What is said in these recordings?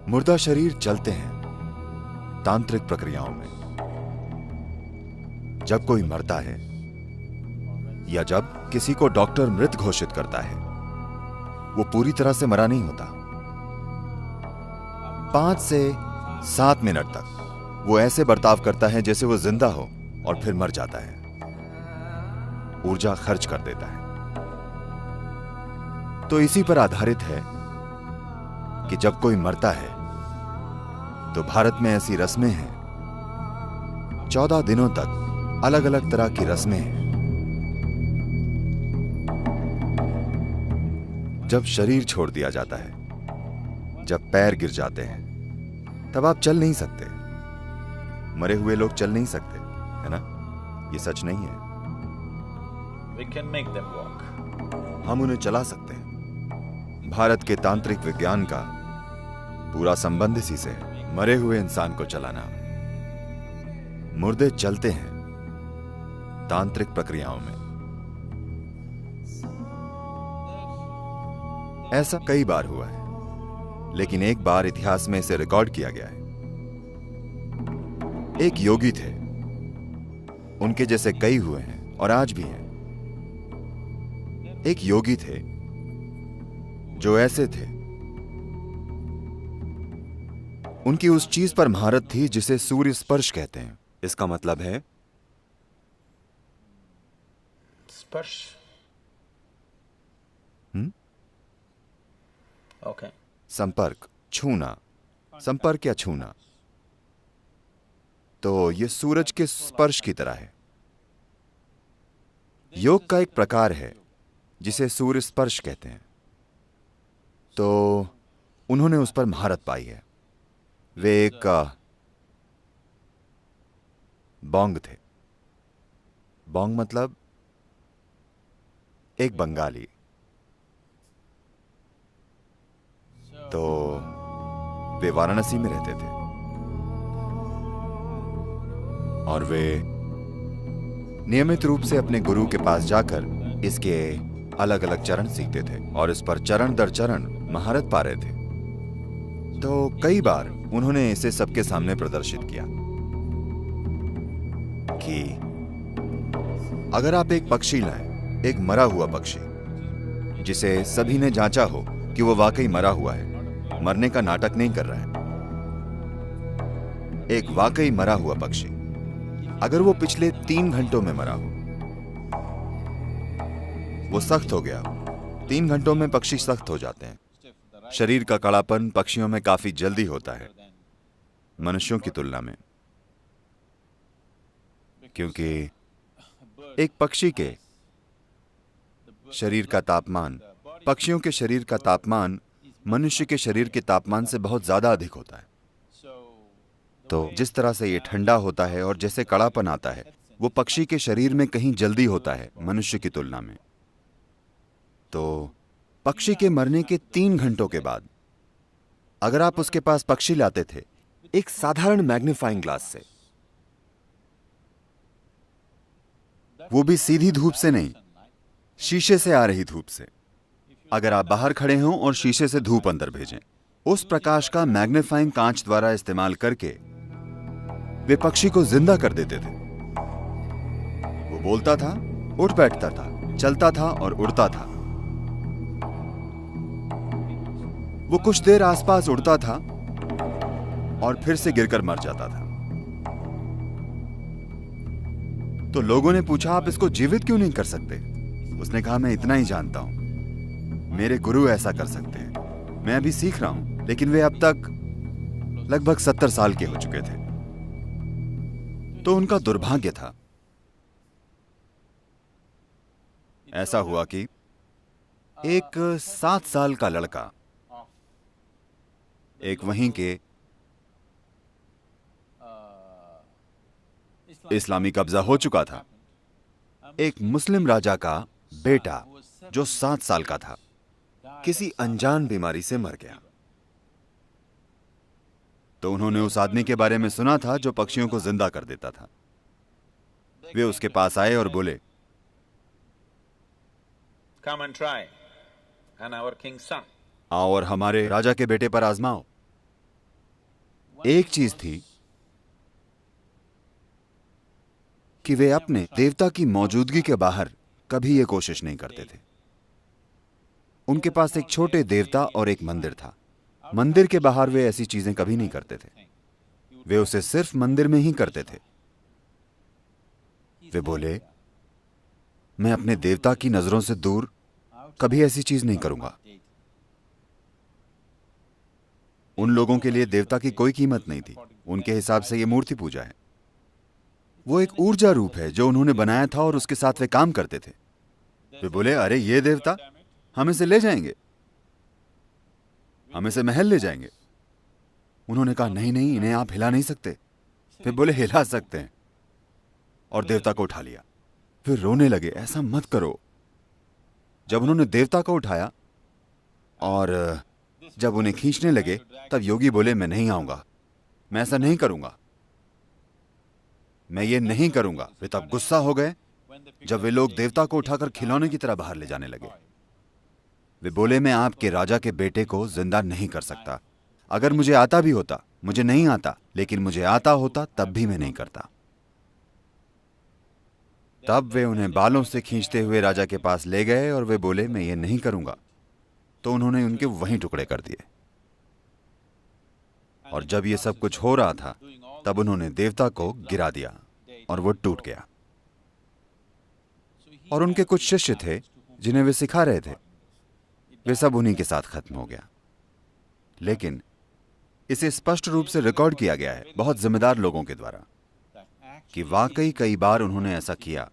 मुर्दा शरीर चलते हैं तांत्रिक प्रक्रियाओं में। जब कोई मरता है या जब किसी को डॉक्टर मृत घोषित करता है, वो पूरी तरह से मरा नहीं होता। 5 से 7 मिनट तक वो ऐसे बर्ताव करता है जैसे वो जिंदा हो और फिर मर जाता है, ऊर्जा खर्च कर देता है। तो इसी पर आधारित है कि जब कोई मरता है तो भारत में ऐसी रस्में हैं, 14 दिनों तक अलग अलग तरह की रस्में हैं। जब शरीर छोड़ दिया जाता है, जब पैर गिर जाते हैं, तब आप चल नहीं सकते। मरे हुए लोग चल नहीं सकते, है ना? ये सच नहीं है। We can make them walk. हम उन्हें चला सकते हैं। भारत के तांत्रिक विज्ञान का पूरा संबंध इसी से है, मरे हुए इंसान को चलाना। मुर्दे चलते हैं तांत्रिक प्रक्रियाओं में। ऐसा कई बार हुआ है, लेकिन एक बार इतिहास में इसे रिकॉर्ड किया गया है। एक योगी थे, उनके जैसे कई हुए हैं और आज भी हैं। एक योगी थे जो ऐसे थे, उनकी उस चीज पर महारत थी जिसे सूर्य स्पर्श कहते हैं। इसका मतलब है स्पर्श। ओके। संपर्क, छूना, संपर्क या छूना। तो यह सूरज के स्पर्श की तरह है। योग का एक प्रकार है जिसे सूर्य स्पर्श कहते हैं। तो उन्होंने उस पर महारत पाई है। वे एक बोंग थे। बोंग मतलब एक बंगाली। तो वे वाराणसी में रहते थे और वे नियमित रूप से अपने गुरु के पास जाकर इसके अलग अलग चरण सीखते थे और इस पर चरण दर चरण महारत पा रहे थे। तो कई बार उन्होंने इसे सबके सामने प्रदर्शित किया कि अगर आप एक पक्षी लाएं, एक मरा हुआ पक्षी जिसे सभी ने जांचा हो कि वो वाकई मरा हुआ है, मरने का नाटक नहीं कर रहा है, एक वाकई मरा हुआ पक्षी, अगर वो पिछले 3 घंटों में मरा हो, वो सख्त हो गया। 3 घंटों में पक्षी सख्त हो जाते हैं। शरीर का कड़ापन पक्षियों में काफी जल्दी होता है मनुष्यों की तुलना में, क्योंकि एक पक्षी के शरीर का तापमान, पक्षियों के शरीर का तापमान मनुष्य के शरीर के तापमान से बहुत ज्यादा अधिक होता है। तो जिस तरह से ये ठंडा होता है और जैसे कड़ापन आता है, वो पक्षी के शरीर में कहीं जल्दी होता है मनुष्य की तुलना में। तो पक्षी के मरने के 3 घंटों के बाद अगर आप उसके पास पक्षी लाते थे एक साधारण मैग्नीफाइंग ग्लास से, वो भी सीधी धूप से नहीं, शीशे से आ रही धूप से, अगर आप बाहर खड़े हों और शीशे से धूप अंदर भेजें, उस प्रकाश का मैग्नीफाइंग कांच द्वारा इस्तेमाल करके वे पक्षी को जिंदा कर देते थे। वो बोलता था, उठ बैठता था, चलता था और उड़ता था। वो कुछ देर आसपास उड़ता था और फिर से गिरकर मर जाता था। तो लोगों ने पूछा, आप इसको जीवित क्यों नहीं कर सकते? उसने कहा, मैं इतना ही जानता हूं, मेरे गुरु ऐसा कर सकते हैं, मैं अभी सीख रहा हूं। लेकिन वे अब तक लगभग 70 साल के हो चुके थे। तो उनका दुर्भाग्य था। ऐसा हुआ कि एक 7 साल का लड़का, एक वहीं के इस्लामी कब्जा हो चुका था, एक मुस्लिम राजा का बेटा जो 7 साल का था, किसी अनजान बीमारी से मर गया। तो उन्होंने उस आदमी के बारे में सुना था जो पक्षियों को जिंदा कर देता था। वे उसके पास आए और बोले, Come and try, and our king's son. आओ और हमारे राजा के बेटे पर आजमाओ। एक चीज थी कि वे अपने देवता की मौजूदगी के बाहर कभी ये कोशिश नहीं करते थे। उनके पास एक छोटे देवता और एक मंदिर था। मंदिर के बाहर वे ऐसी चीजें कभी नहीं करते थे। वे उसे सिर्फ मंदिर में ही करते थे। वे बोले, मैं अपने देवता की नजरों से दूर कभी ऐसी चीज नहीं करूंगा। उन लोगों के लिए देवता की कोई कीमत नहीं थी। उनके हिसाब से यह मूर्ति पूजा है। वो एक ऊर्जा रूप है जो उन्होंने बनाया था और उसके साथ वे काम करते थे। वे बोले, अरे ये देवता, हम इसे ले जाएंगे, हम इसे महल ले जाएंगे। उन्होंने कहा, नहीं नहीं, इन्हें आप हिला नहीं सकते। वे बोले, हिला सकते हैं, और देवता को उठा लिया। फिर रोने लगे, ऐसा मत करो। जब उन्होंने देवता को उठाया और जब उन्हें खींचने लगे, तब योगी बोले, मैं नहीं आऊंगा, मैं ऐसा नहीं करूंगा, मैं ये नहीं करूंगा। वे तब गुस्सा हो गए जब वे लोग देवता को उठाकर खिलौने की तरह बाहर ले जाने लगे। वे बोले, मैं आपके राजा के बेटे को जिंदा नहीं कर सकता। अगर मुझे आता भी होता, मुझे नहीं आता, लेकिन मुझे आता होता तब भी मैं नहीं करता। तब वे उन्हें बालों से खींचते हुए राजा के पास ले गए और वे बोले, मैं ये नहीं करूंगा। तो उन्होंने उनके वहीं टुकड़े कर दिए। और जब ये सब कुछ हो रहा था, तब उन्होंने देवता को गिरा दिया और वो टूट गया। और उनके कुछ शिष्य थे जिन्हें वे सिखा रहे थे, वे सब उन्हीं के साथ खत्म हो गया। लेकिन इसे स्पष्ट रूप से रिकॉर्ड किया गया है बहुत जिम्मेदार लोगों के द्वारा कि वाकई कई बार उन्होंने ऐसा किया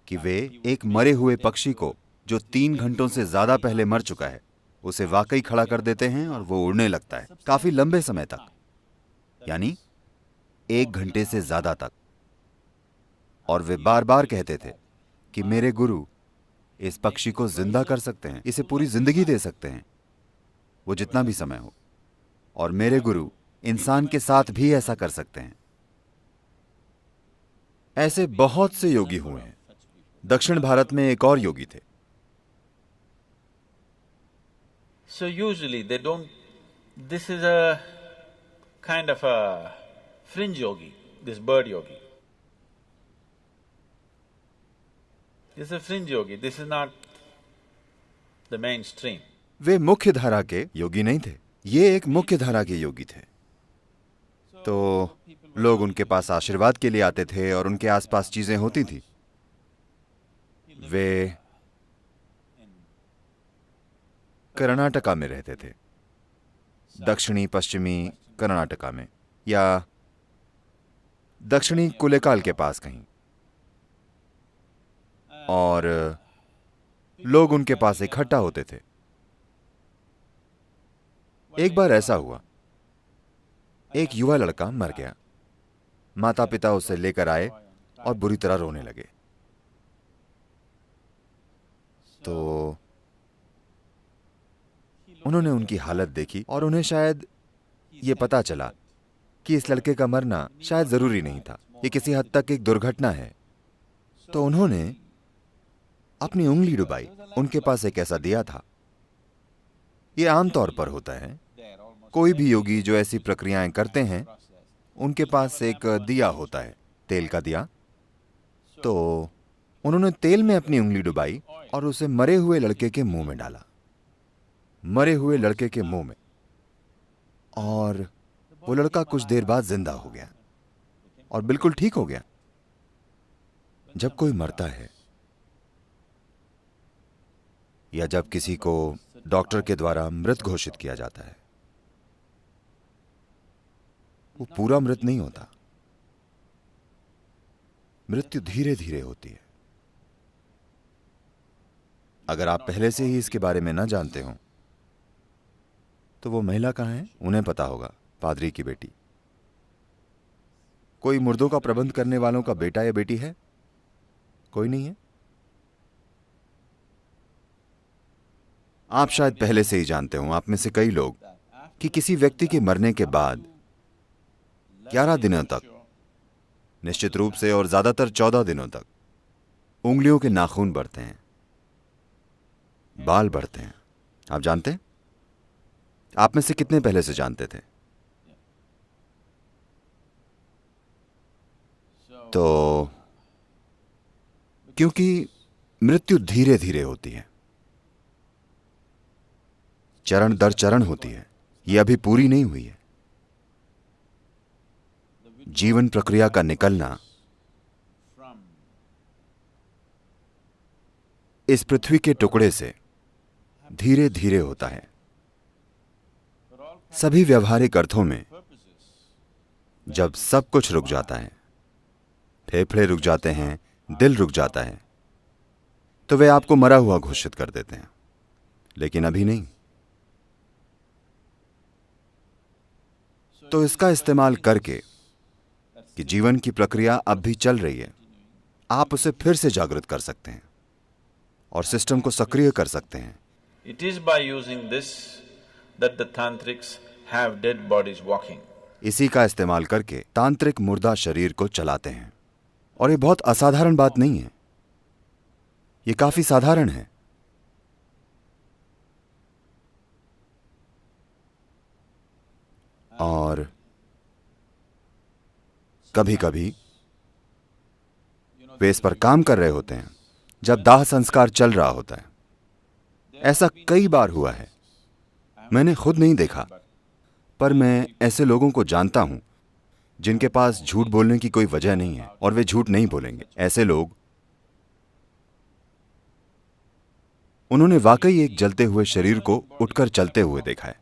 कि वे एक मरे हुए पक्षी को जो 3 घंटों से ज्यादा पहले मर चुका है, उसे वाकई खड़ा कर देते हैं और वो उड़ने लगता है काफी लंबे समय तक, यानी 1 घंटे से ज्यादा तक। और वे बार बार कहते थे कि मेरे गुरु इस पक्षी को जिंदा कर सकते हैं, इसे पूरी जिंदगी दे सकते हैं, वो जितना भी समय हो। और मेरे गुरु इंसान के साथ भी ऐसा कर सकते हैं। ऐसे बहुत से योगी हुए हैं। दक्षिण भारत में एक और योगी थे। So usually they don't… This is a kind of a fringe yogi, this bird yogi. This is a fringe yogi, this is not the mainstream. वे मुख्य धारा के योगी नहीं थे, ये एक मुख्य धारा के योगी थे। तो लोग उनके पास आशीर्वाद के लिए आते थे और उनके आसपास चीजें होती थी। वे कर्नाटका में रहते थे, दक्षिणी पश्चिमी कर्नाटका में, या दक्षिणी कुलेकाल के पास कहीं। और लोग उनके पास इकट्ठा होते थे। एक बार ऐसा हुआ, एक युवा लड़का मर गया। माता पिता उसे लेकर आए और बुरी तरह रोने लगे। तो उन्होंने उनकी हालत देखी और उन्हें शायद ये पता चला कि इस लड़के का मरना शायद जरूरी नहीं था, ये किसी हद तक एक दुर्घटना है। तो उन्होंने अपनी उंगली डुबाई। उनके पास एक ऐसा दिया था। ये आमतौर पर होता है, कोई भी योगी जो ऐसी प्रक्रियाएं करते हैं, उनके पास एक दिया होता है, तेल का दिया। तो उन्होंने तेल में अपनी उंगली डुबाई और उसे मरे हुए लड़के के मुंह में डाला, मरे हुए लड़के के मुंह में। और वो लड़का कुछ देर बाद जिंदा हो गया और बिल्कुल ठीक हो गया। जब कोई मरता है या जब किसी को डॉक्टर के द्वारा मृत घोषित किया जाता है, वो पूरा मृत नहीं होता। मृत्यु धीरे धीरे होती है। अगर आप पहले से ही इसके बारे में न जानते हो तो वो महिला कहां है, उन्हें पता होगा, पादरी की बेटी। कोई मुर्दों का प्रबंध करने वालों का बेटा या बेटी है? कोई नहीं है। आप शायद पहले से ही जानते हो, आप में से कई लोग, कि किसी व्यक्ति के मरने के बाद 11 दिनों तक, निश्चित रूप से, और ज्यादातर 14 दिनों तक उंगलियों के नाखून बढ़ते हैं, बाल बढ़ते हैं। आप जानते हैं? आप में से कितने पहले से जानते थे? तो क्योंकि मृत्यु धीरे धीरे होती है, चरण दर चरण होती है, यह अभी पूरी नहीं हुई है। जीवन प्रक्रिया का निकलना इस पृथ्वी के टुकड़े से धीरे धीरे होता है। सभी व्यवहारिक अर्थों में जब सब कुछ रुक जाता है, फेफड़े रुक जाते हैं, दिल रुक जाता है, तो वे आपको मरा हुआ घोषित कर देते हैं, लेकिन अभी नहीं। तो इसका इस्तेमाल करके कि जीवन की प्रक्रिया अब भी चल रही है, आप उसे फिर से जागृत कर सकते हैं और सिस्टम को सक्रिय कर सकते हैं। It is by using this that the tantrics have dead bodies walking. इसी का इस्तेमाल करके तांत्रिक मुर्दा शरीर को चलाते हैं। और ये बहुत असाधारण बात नहीं है, ये काफी साधारण है। और कभी कभी वे इस पर काम कर रहे होते हैं जब दाह संस्कार चल रहा होता है। ऐसा कई बार हुआ है, मैंने खुद नहीं देखा, पर मैं ऐसे लोगों को जानता हूं जिनके पास झूठ बोलने की कोई वजह नहीं है और वे झूठ नहीं बोलेंगे। ऐसे लोग, उन्होंने वाकई एक जलते हुए शरीर को उठकर चलते हुए देखा है।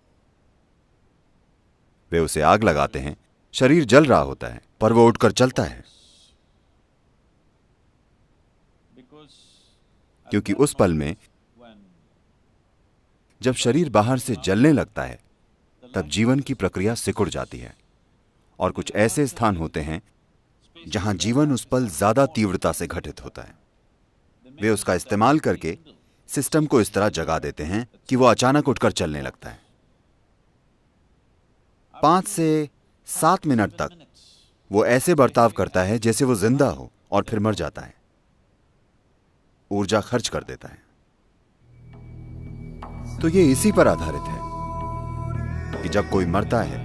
वे उसे आग लगाते हैं, शरीर जल रहा होता है, पर वो उठकर चलता है, क्योंकि उस पल में जब शरीर बाहर से जलने लगता है तब जीवन की प्रक्रिया सिकुड़ जाती है। और कुछ ऐसे स्थान होते हैं जहां जीवन उस पल ज्यादा तीव्रता से घटित होता है। वे उसका इस्तेमाल करके सिस्टम को इस तरह जगा देते हैं कि वो अचानक उठकर चलने लगता है। 5 से 7 मिनट तक वो ऐसे बर्ताव करता है जैसे वो जिंदा हो, और फिर मर जाता है, ऊर्जा खर्च कर देता है। तो ये इसी पर आधारित है कि जब कोई मरता है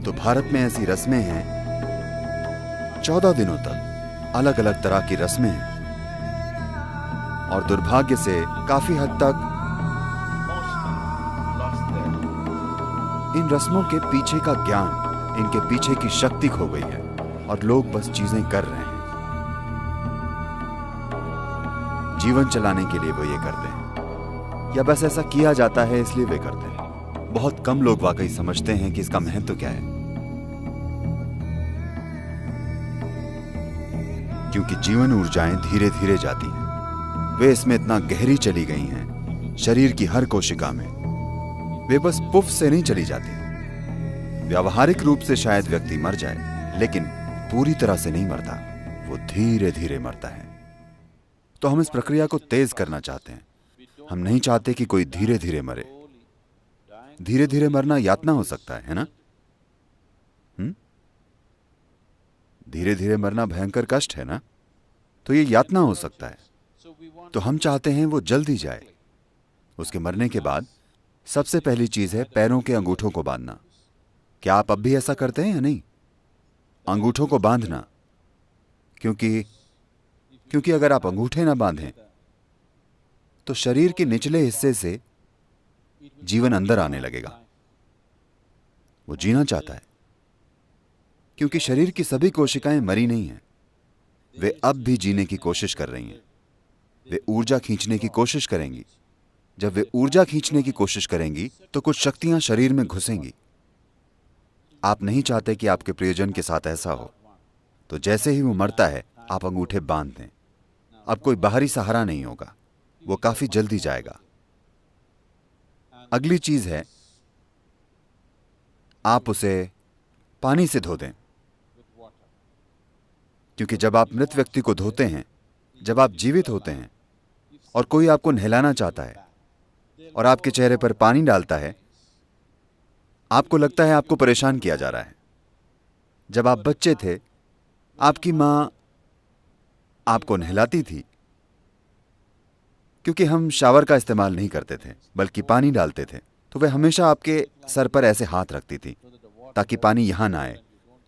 तो भारत में ऐसी रस्में हैं, 14 दिनों तक अलग अलग तरह की रस्में हैं, और दुर्भाग्य से काफी हद तक इन रस्मों के पीछे का ज्ञान, इनके पीछे की शक्ति खो गई है और लोग बस चीजें कर रहे हैं। जीवन चलाने के लिए वो ये करते हैं, या बस ऐसा किया जाता है इसलिए वे करते हैं। बहुत कम लोग वाकई समझते हैं कि इसका महत्व क्या है, क्योंकि जीवन ऊर्जाएं धीरे धीरे जाती हैं। वे इसमें इतना गहरी चली गई हैं, शरीर की हर कोशिका में। वे बस पुफ से नहीं चली जाती। व्यावहारिक रूप से शायद व्यक्ति मर जाए, लेकिन पूरी तरह से नहीं मरता, वो धीरे धीरे मरता है। तो हम इस प्रक्रिया को तेज करना चाहते हैं। हम नहीं चाहते कि कोई धीरे धीरे मरे। धीरे धीरे मरना यातना हो सकता है ना? धीरे धीरे मरना भयंकर कष्ट है ना? तो ये यातना हो सकता है। तो हम चाहते हैं वो जल्दी जाए। उसके मरने के बाद सबसे पहली चीज है पैरों के अंगूठों को बांधना। क्या आप अब भी ऐसा करते हैं या नहीं? अंगूठों को बांधना, क्योंकि अगर आप अंगूठे ना बांधें तो शरीर के निचले हिस्से से जीवन अंदर आने लगेगा। वो जीना चाहता है, क्योंकि शरीर की सभी कोशिकाएं मरी नहीं हैं, वे अब भी जीने की कोशिश कर रही हैं। वे ऊर्जा खींचने की कोशिश करेंगी। जब वे ऊर्जा खींचने की कोशिश करेंगी तो कुछ शक्तियां शरीर में घुसेंगी। आप नहीं चाहते कि आपके प्रियजन के साथ ऐसा हो, तो जैसे ही वो मरता है आप अंगूठे बांध दें। अब कोई बाहरी सहारा नहीं होगा, वो काफी जल्दी जाएगा। अगली चीज है, आप उसे पानी से धो दें, क्योंकि जब आप मृत व्यक्ति को धोते हैं, जब आप जीवित होते हैं और कोई आपको नहलाना चाहता है और आपके चेहरे पर पानी डालता है, आपको लगता है आपको परेशान किया जा रहा है। जब आप बच्चे थे, आपकी मां आपको नहलाती थी, क्योंकि हम शावर का इस्तेमाल नहीं करते थे बल्कि पानी डालते थे, तो वे हमेशा आपके सर पर ऐसे हाथ रखती थी ताकि पानी यहां ना आए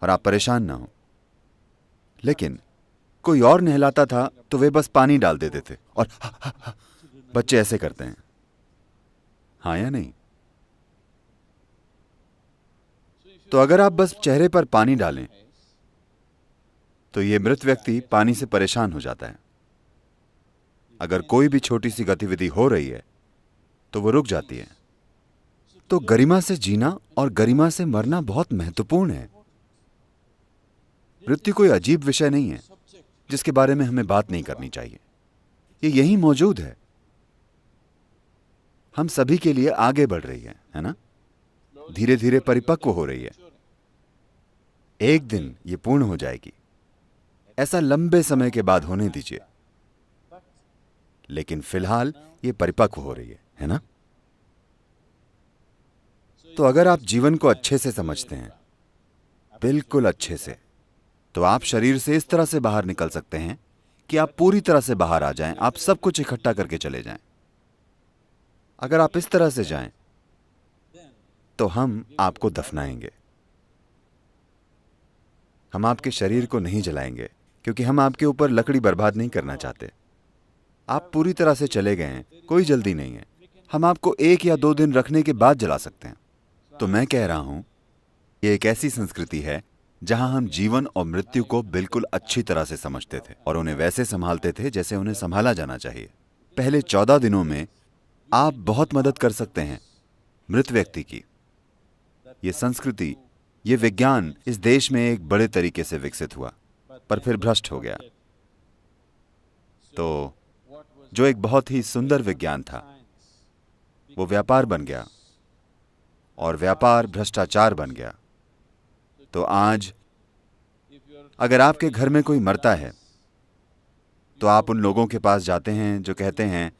और आप परेशान ना हो। लेकिन कोई और नहलाता था तो वे बस पानी डाल देते थे और बच्चे ऐसे करते हैं, हाँ या नहीं? तो अगर आप बस चेहरे पर पानी डालें तो ये मृत व्यक्ति पानी से परेशान हो जाता है। अगर कोई भी छोटी सी गतिविधि हो रही है तो वो रुक जाती है। तो गरिमा से जीना और गरिमा से मरना बहुत महत्वपूर्ण है। मृत्यु कोई अजीब विषय नहीं है जिसके बारे में हमें बात नहीं करनी चाहिए। ये यहीं मौजूद है, हम सभी के लिए आगे बढ़ रही है ना? धीरे धीरे परिपक्व हो रही है। एक दिन ये पूर्ण हो जाएगी। ऐसा लंबे समय के बाद होने दीजिए, लेकिन फिलहाल ये परिपक्व हो रही है ना? तो अगर आप जीवन को अच्छे से समझते हैं, बिल्कुल अच्छे से, तो आप शरीर से इस तरह से बाहर निकल सकते हैं कि आप पूरी तरह से बाहर आ जाएं, आप सब कुछ इकट्ठा करके चले जाएं। अगर आप इस तरह से जाएं तो हम आपको दफनाएंगे। हम आपके शरीर को नहीं जलाएंगे क्योंकि हम आपके ऊपर लकड़ी बर्बाद नहीं करना चाहते। आप पूरी तरह से चले गए हैं, कोई जल्दी नहीं है। हम आपको 1 या 2 दिन रखने के बाद जला सकते हैं। तो मैं कह रहा हूं, ये एक ऐसी संस्कृति है जहां हम जीवन और मृत्यु को बिल्कुल अच्छी तरह से समझते थे और उन्हें वैसे संभालते थे जैसे उन्हें संभाला जाना चाहिए। पहले 14 दिनों में आप बहुत मदद कर सकते हैं मृत व्यक्ति की। ये संस्कृति, ये विज्ञान इस देश में एक बड़े तरीके से विकसित हुआ, पर फिर भ्रष्ट हो गया। तो जो एक बहुत ही सुंदर विज्ञान था, वो व्यापार बन गया और व्यापार भ्रष्टाचार बन गया। तो आज अगर आपके घर में कोई मरता है तो आप उन लोगों के पास जाते हैं जो कहते हैं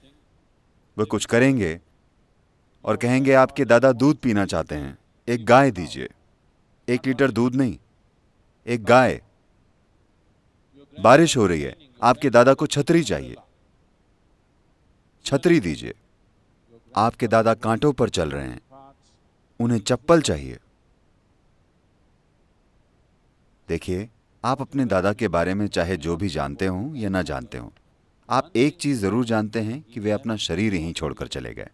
वे कुछ करेंगे और कहेंगे आपके दादा दूध पीना चाहते हैं, एक गाय दीजिए। 1 लीटर दूध नहीं, एक गाय। बारिश हो रही है, आपके दादा को छतरी चाहिए, छतरी दीजिए। आपके दादा कांटों पर चल रहे हैं, उन्हें चप्पल चाहिए। देखिए, आप अपने दादा के बारे में चाहे जो भी जानते हो या ना जानते हो, आप एक चीज जरूर जानते हैं कि वे अपना शरीर यहीं छोड़कर चले गए।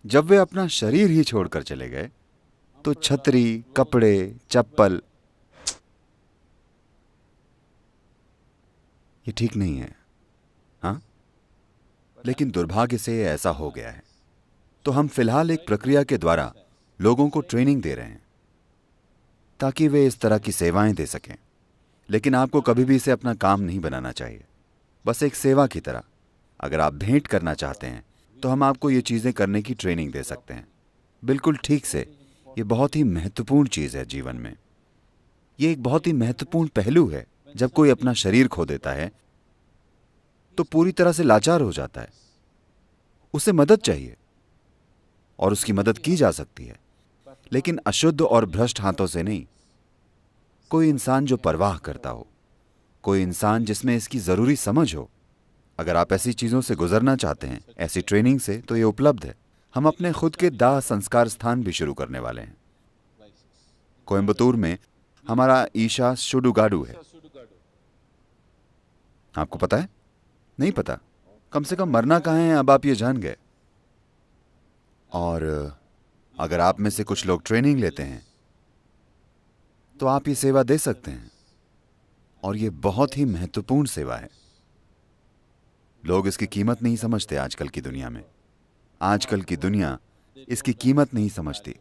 जब वे अपना शरीर ही छोड़कर चले गए तो छतरी, कपड़े, चप्पल, ये ठीक नहीं है, हाँ? लेकिन दुर्भाग्य से ऐसा हो गया है। तो हम फिलहाल एक प्रक्रिया के द्वारा लोगों को ट्रेनिंग दे रहे हैं ताकि वे इस तरह की सेवाएं दे सकें। लेकिन आपको कभी भी इसे अपना काम नहीं बनाना चाहिए, बस एक सेवा की तरह। अगर आप भेंट करना चाहते हैं तो हम आपको ये चीजें करने की ट्रेनिंग दे सकते हैं, बिल्कुल ठीक से। ये बहुत ही महत्वपूर्ण चीज है जीवन में। ये एक बहुत ही महत्वपूर्ण पहलू है। जब कोई अपना शरीर खो देता है तो पूरी तरह से लाचार हो जाता है। उसे मदद चाहिए और उसकी मदद की जा सकती है, लेकिन अशुद्ध और भ्रष्ट हाथों से नहीं। कोई इंसान जो परवाह करता हो, कोई इंसान जिसमें इसकी जरूरी समझ हो। अगर आप ऐसी चीजों से गुजरना चाहते हैं, ऐसी ट्रेनिंग से, तो ये उपलब्ध है। हम अपने खुद के दाह संस्कार स्थान भी शुरू करने वाले हैं। कोयम्बतूर में हमारा ईशा सुडुगाडु है। आपको पता है? नहीं पता? कम से कम मरना कहाँ है, अब आप ये जान गए। और अगर आप में से कुछ लोग ट्रेनिंग लेते हैं तो आप ये सेवा दे सकते हैं, और ये बहुत ही महत्वपूर्ण सेवा है। लोग इसकी कीमत नहीं समझते आजकल की दुनिया में। आजकल की दुनिया इसकी कीमत नहीं समझती,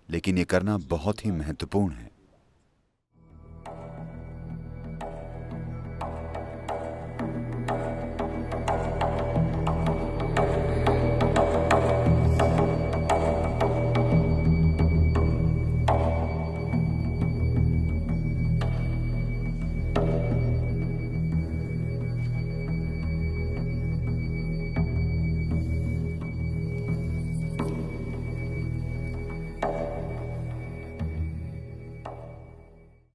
लेकिन ये करना बहुत ही महत्वपूर्ण है।